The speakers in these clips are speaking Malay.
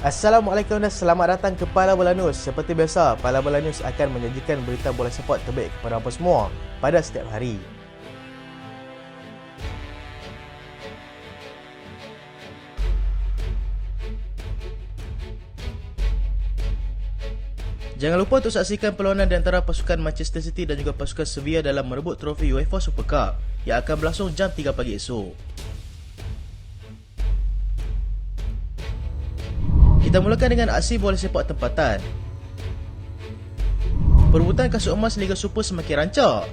Assalamualaikum dan selamat datang ke Pala Bola News. Seperti biasa, Pala Bola News akan menyajikan berita bola sepak terbaik kepada anda semua pada setiap hari. Jangan lupa untuk saksikan perlawanan di antara pasukan Manchester City dan juga pasukan Sevilla dalam merebut trofi UEFA Super Cup yang akan berlangsung jam 3 pagi esok. Kita mulakan dengan aksi bola sepak tempatan. Perebutan kasut emas Liga Super semakin rancak.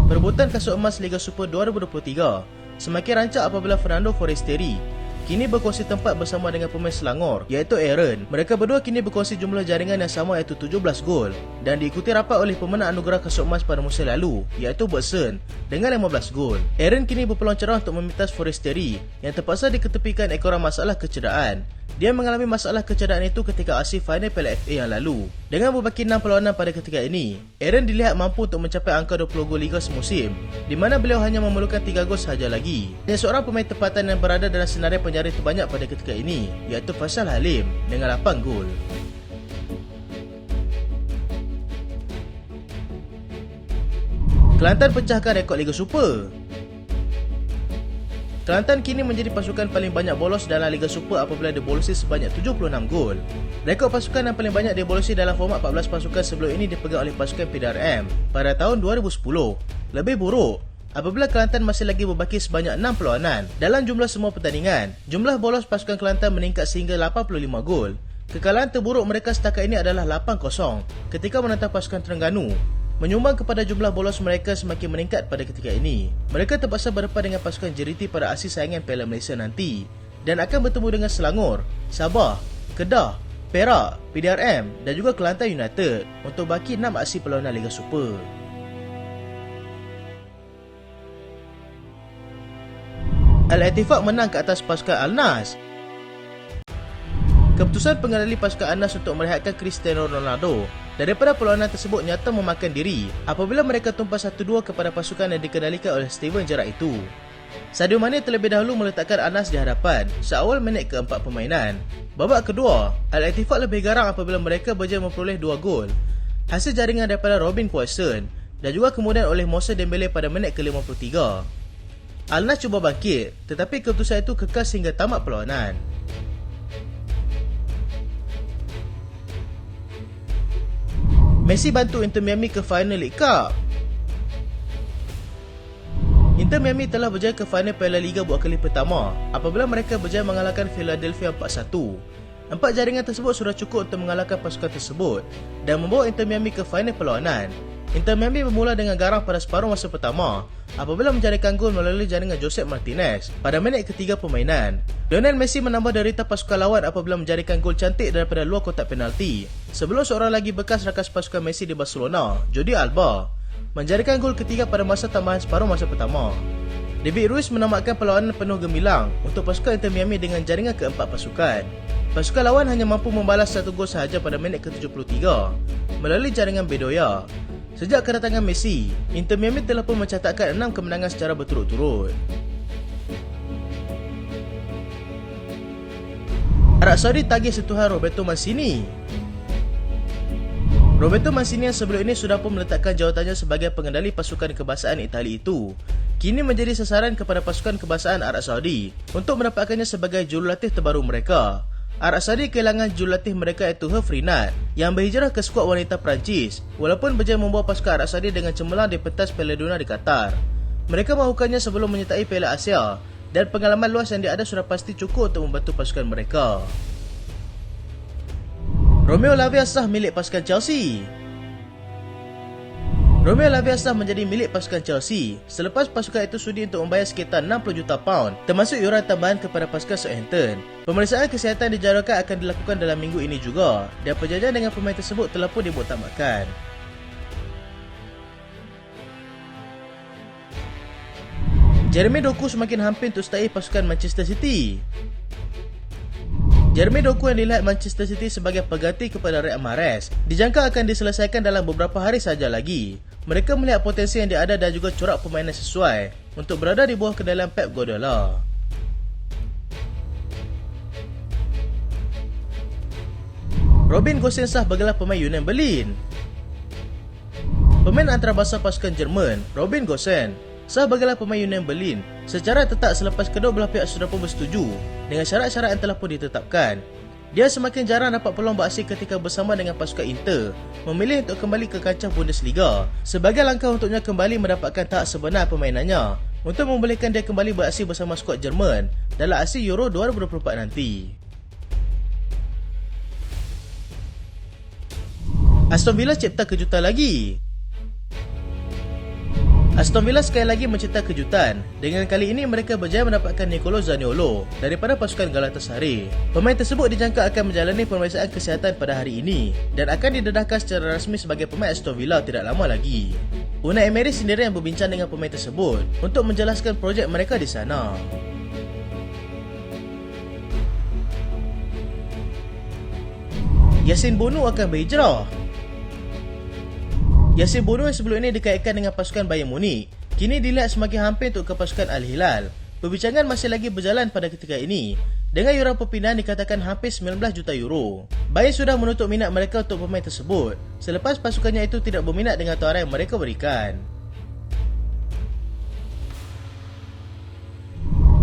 Perebutan kasut emas Liga Super 2023 semakin rancak apabila Fernando Forestieri kini berkongsi tempat bersama dengan pemain Selangor iaitu Aaron. Mereka berdua kini berkongsi jumlah jaringan yang sama iaitu 17 gol dan diikuti rapat oleh pemenang anugerah kasut emas pada musim lalu iaitu Bergson dengan 15 gol. Aaron kini berpeluang cerah untuk memintas Forestieri yang terpaksa diketepikan ekoran masalah kecederaan. Dia mengalami masalah kecederaan itu ketika aksi final Piala FA yang lalu. Dengan berbaki 6 perlawanan pada ketika ini, Aaron dilihat mampu untuk mencapai angka 20 gol Liga semusim, di mana beliau hanya memerlukan 3 gol sahaja lagi. Hanya seorang pemain tempatan yang berada dalam senarai penjara terbanyak pada ketika ini, iaitu Faisal Halim dengan 8 gol. Kelantan pecahkan rekod Liga Super. Kelantan kini menjadi pasukan paling banyak bolos dalam Liga Super apabila dibolosi sebanyak 76 gol. Rekod pasukan yang paling banyak dibolosi dalam format 14 pasukan sebelum ini dipegang oleh pasukan PDRM pada tahun 2010. Lebih buruk apabila Kelantan masih lagi berbaki sebanyak 6 perlawanan. Dalam jumlah semua pertandingan, jumlah bolos pasukan Kelantan meningkat sehingga 85 gol. Kekalahan terburuk mereka setakat ini adalah 8-0 ketika menentang pasukan Terengganu, menyumbang kepada jumlah bolos mereka semakin meningkat pada ketika ini. Mereka terpaksa berdepan dengan pasukan JRT pada aksi saingan Piala Malaysia nanti dan akan bertemu dengan Selangor, Sabah, Kedah, Perak, PDRM dan juga Kelantan United untuk baki 6 aksi perlawanan Liga Super. Al-Ettifaq menang ke atas pasukan Al-Nas. Keputusan pengendali pasukan Al-Nas untuk merehatkan Cristiano Ronaldo daripada perlawanan tersebut nyata memakan diri apabila mereka tumpah 1-2 kepada pasukan yang dikendalikan oleh Steven Gerrard itu. Sadio Mane terlebih dahulu meletakkan Al-Nas di hadapan seawal minit ke-4 permainan. Babak kedua, Al-Ettifaq lebih garang apabila mereka berjaya memperoleh 2 gol hasil jaringan daripada Robin Quaison dan juga kemudian oleh Moussa Dembele pada minit ke-53. Al-Nas cuba bangkit, tetapi keputusan itu kekal sehingga tamat perlawanan. Messi bantu Inter Miami ke final League Cup. Inter Miami telah berjaya ke final Piala Liga buat kali pertama apabila mereka berjaya mengalahkan Philadelphia 4-1. 4 jaringan tersebut sudah cukup untuk mengalahkan pasukan tersebut dan membawa Inter Miami ke final perlawanan. Inter Miami bermula dengan garang pada separuh masa pertama apabila menjaringkan gol melalui jaringan Josep Martinez pada minit ketiga permainan. Lionel Messi menambah derita pasukan lawan apabila menjaringkan gol cantik daripada luar kotak penalti sebelum seorang lagi bekas rakan pasukan Messi di Barcelona, Jordi Alba, menjaringkan gol ketiga pada masa tambahan separuh masa pertama. David Ruiz menamatkan perlawanan penuh gemilang untuk pasukan Inter Miami dengan jaringan keempat pasukan. Pasukan lawan hanya mampu membalas 1 gol sahaja pada minit ke-73 melalui jaringan Bedoya. Sejak kedatangan Messi, Inter Miami telah pun mencatatkan 6 kemenangan secara berturut-turut. Arab Saudi tagih sentuhan Roberto Mancini. Roberto Mancini yang sebelum ini sudah pun meletakkan jawatannya sebagai pengendali pasukan kebangsaan Itali itu, kini menjadi sasaran kepada pasukan kebangsaan Arab Saudi untuk mendapatkannya sebagai jurulatih terbaru mereka. Arab Saudi kehilangan jurulatih mereka iaitu Herve Renard yang berhijrah ke skuad wanita Perancis walaupun berjaya membawa pasukan Arab Saudi dengan cemerlang di pentas Piala Dunia di Qatar. Mereka melakukannya sebelum menyertai Piala Asia dan pengalaman luas yang dia ada sudah pasti cukup untuk membantu pasukan mereka. Romeo Lavia sah milik pasukan Chelsea. Romeo Lavia sah menjadi milik pasukan Chelsea selepas pasukan itu sudi untuk membayar sekitar 60 juta pound termasuk iuran tambahan kepada pasukan Southampton. Pemeriksaan kesihatan dijadualkan akan dilakukan dalam minggu ini juga dan perjanjian dengan pemain tersebut telah pun dimuktamadkan. Jeremy Doku semakin hampir untuk sertai pasukan Manchester City. Jeremy Doku yang dilihat Manchester City sebagai pengganti kepada Riyad Mahrez dijangka akan diselesaikan dalam beberapa hari saja lagi. Mereka melihat potensi yang dia ada dan juga corak permainan sesuai untuk berada di bawah kendalian Pep Guardiola. Robin Gosens sah bergelar pemain Union Berlin. Pemain antarabangsa pasukan Jerman, Robin Gosens, sah bergelar pemain Union Berlin secara tetap selepas kedua belah pihak sudah pun bersetuju dengan syarat-syarat yang telah pun ditetapkan. Dia semakin jarang dapat peluang beraksi ketika bersama dengan pasukan Inter, memilih untuk kembali ke kancah Bundesliga sebagai langkah untuknya kembali mendapatkan tahap sebenar permainannya untuk membolehkan dia kembali beraksi bersama skuad Jerman dalam aksi Euro 2024 nanti. Aston Villa cipta kejutan lagi. Aston Villa sekali lagi mencipta kejutan. Dengan kali ini mereka berjaya mendapatkan Nicolo Zaniolo daripada pasukan Galatasaray. Pemain tersebut dijangka akan menjalani pemeriksaan kesihatan pada hari ini dan akan didedahkan secara rasmi sebagai pemain Aston Villa tidak lama lagi. Unai Emery sendiri yang berbincang dengan pemain tersebut untuk menjelaskan projek mereka di sana. Yassine Bonu akan berhijrah. Yassine Bonu yang sebelum ini dikaitkan dengan pasukan Bayern Munich kini dilihat semakin hampir untuk ke pasukan Al-Hilal. Perbincangan masih lagi berjalan pada ketika ini dengan yuran perpindahan dikatakan hampir 19 juta euro. Bayern sudah menutup minat mereka untuk pemain tersebut selepas pasukannya itu tidak berminat dengan tawaran yang mereka berikan.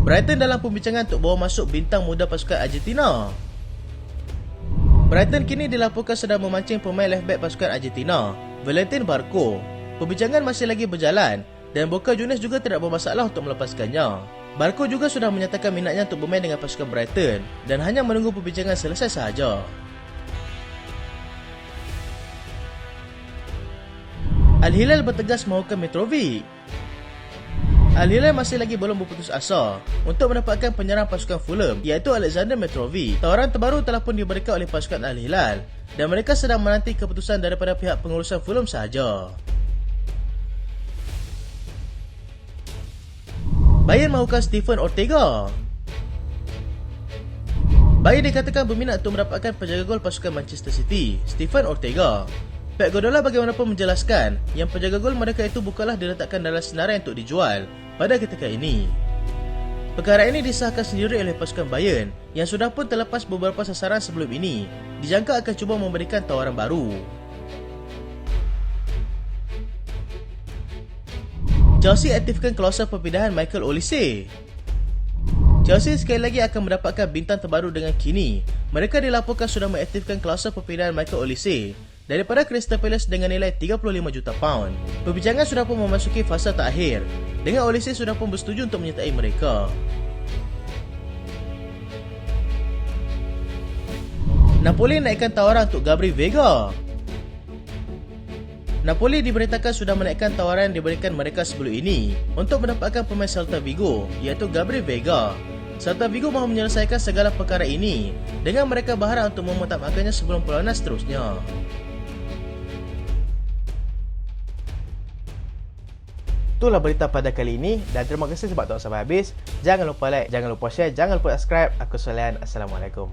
Brighton dalam pembincangan untuk bawa masuk bintang muda pasukan Argentina. Brighton kini dilaporkan sedang memancing pemain left back pasukan Argentina, Valentin Barco. Perbincangan masih lagi berjalan dan Boca Juniors juga tidak bermasalah untuk melepaskannya. Barco juga sudah menyatakan minatnya untuk bermain dengan pasukan Brighton dan hanya menunggu perbincangan selesai sahaja. Al-Hilal bertegas mahukan Mitrovic. Al-Hilal masih lagi belum berputus asa untuk mendapatkan penyerang pasukan Fulham iaitu Alexander Mitrovic. Tawaran terbaru telah pun diberikan oleh pasukan Al-Hilal dan mereka sedang menanti keputusan daripada pihak pengurusan Fulham sahaja. Bayern mahukan Steven Ortega. Bayern dikatakan berminat untuk mendapatkan penjaga gol pasukan Manchester City, Steven Ortega. Pep Guardiola bagaimanapun menjelaskan yang penjaga gol mereka itu bukanlah diletakkan dalam senarai untuk dijual pada ketika ini. Perkara ini disahkan sendiri oleh pasukan Bayern yang sudah pun terlepas beberapa sasaran sebelum ini, dijangka akan cuba memberikan tawaran baru. Chelsea aktifkan klausul perpindahan Michael Olise. Chelsea sekali lagi akan mendapatkan bintang terbaru dengan kini. Mereka dilaporkan sudah mengaktifkan klausul perpindahan Michael Olise daripada Crystal Palace dengan nilai 35 juta pound. Perbincangan sudah pun memasuki fasa terakhir dengan Olise sudah pun bersetuju untuk menyertai mereka. Napoli naikkan tawaran untuk Gabriel Vega. Napoli diberitakan sudah menaikkan tawaran yang diberikan mereka sebelum ini untuk mendapatkan pemain Celta Vigo iaitu Gabriel Vega. Celta Vigo mahu menyelesaikan segala perkara ini dengan mereka berharap untuk memutamatkannya sebelum perlawanan seterusnya. Itulah berita pada kali ini dan terima kasih sebab tonton sampai habis. Jangan lupa like, jangan lupa share, jangan lupa subscribe. Aku Solian. Assalamualaikum.